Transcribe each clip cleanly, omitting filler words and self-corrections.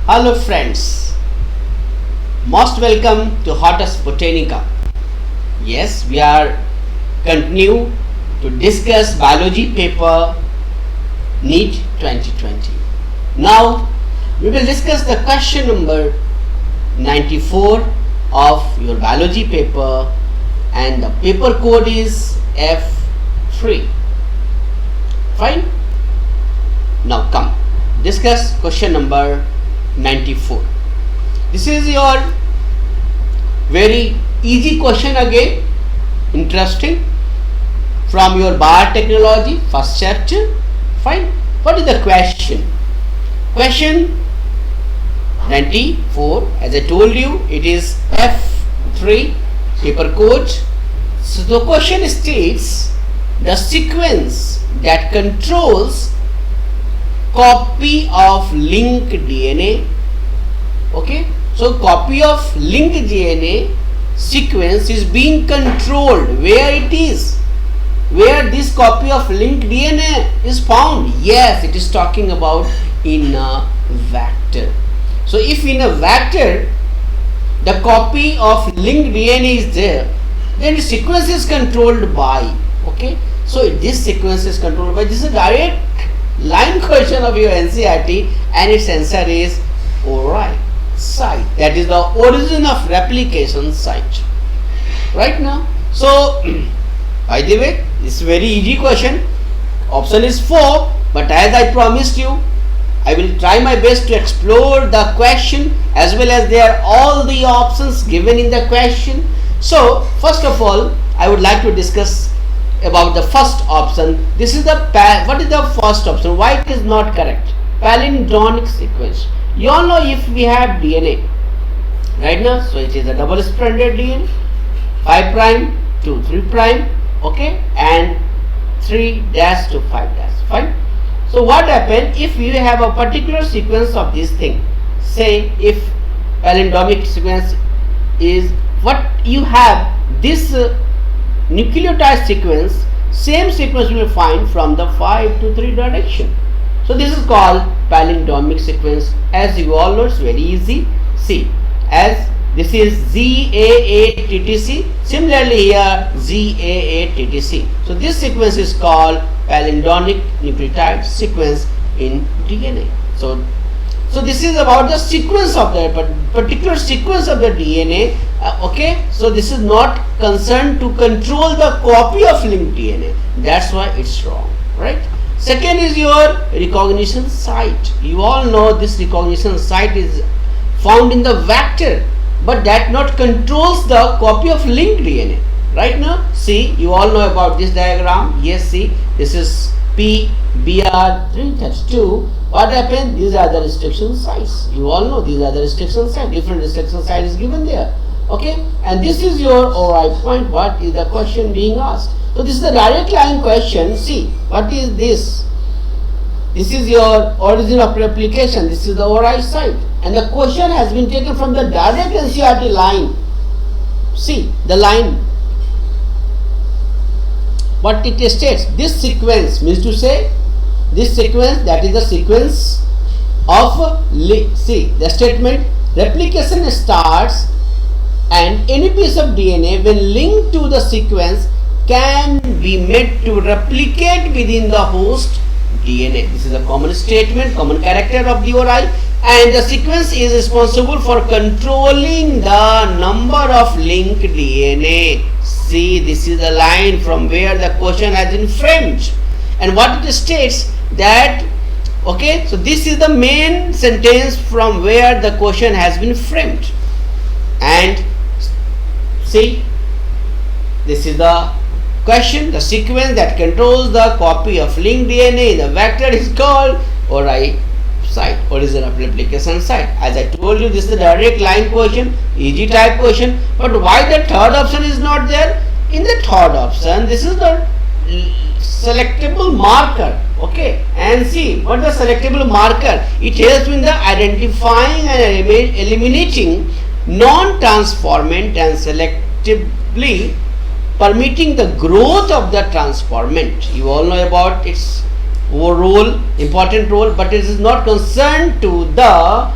Hello friends, most welcome to Hottest Botanica. Yes, we are continue to discuss biology paper NEET 2020. Now we will discuss the question number 94 of your biology paper and the paper code is F3. Fine. Now come discuss question number 94. This is your very easy question again, interesting, from your biotechnology first chapter. Fine. What is the question? Question 94, as I told you, it is F3 paper code. So the question states the sequence that controls copy of linked DNA. Okay, so copy of linked DNA sequence is being controlled. Where it is? Where this copy of linked DNA is found? Yes, it is talking about in a vector. So if in a vector the copy of linked DNA is there, then the sequence is controlled by. Okay, so this sequence is controlled by. This is a direct line question of your NCERT and its answer is ORI site. That is the origin of replication site. Right now. So by the way, this is very easy question. Option is 4, but as I promised you, I will try my best to explore the question as well as there are all the options given in the question. So first of all, I would like to discuss about the first option. This is the what is the first option? Why it is not correct? Palindromic sequence. You all know if we have DNA right now, so it is a double stranded DNA, 5 prime to 3 prime, okay, and 3 dash to 5 dash. Fine. So what happens if you have a particular sequence of this thing? Say if palindromic sequence is what you have this nucleotide sequence, same sequence you will find from the 5 to 3 direction. So this is called palindromic sequence. As you all know, it's very easy. See, as this is ZAA-TTC, similarly here ZAA-TTC. So this sequence is called palindromic nucleotide sequence in DNA. So this is about the sequence of the particular sequence of the DNA. Okay, so this is not concerned to control the copy of linked DNA. That's why it's wrong, right? Second is your recognition site. You all know this recognition site is found in the vector, but that not controls the copy of linked DNA. Right now, see, you all know about this diagram. Yes, see, this is PBR332. What happened? These are the restriction sites. You all know these are the restriction sites. Different restriction site is given there. Okay, and this is your ORI point. What is the question being asked? So this is the direct line question. See, what is this? This is your origin of replication. This is the ORI site, and the question has been taken from the direct NCERT line. See the line. What it states, this sequence means to say this sequence, that is the sequence of see the statement replication starts and any piece of DNA when linked to the sequence can be made to replicate within the host DNA. This is a common statement, common character of the ORI, and the sequence is responsible for controlling the number of linked DNA. See, this is the line from where the question has been framed, and what it states that, okay, so this is the main sentence from where the question has been framed, and see, this is the question. The sequence that controls the copy of linked DNA in the vector is called ORI site, origin of replication site. As I told you, this is the direct line question, easy type question. But why the third option is not there? In the third option, this is the selectable marker. Okay, and see what the selectable marker, it helps in the identifying and eliminating non-transformant and selectively permitting the growth of the transformant. You all know about its role, important role, but it is not concerned to the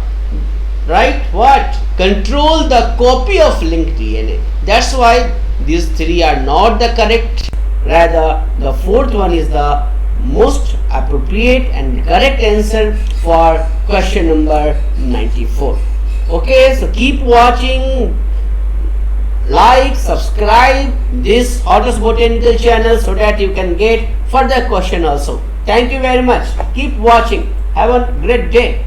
right? What? Control the copy of linked DNA. That's why these three are not the correct. Rather, the fourth one is the most appropriate and correct answer for question number 94. Okay, so keep watching, like, subscribe this Hortus Botanical channel so that you can get further question also. Thank you very much. Keep watching. Have a great day.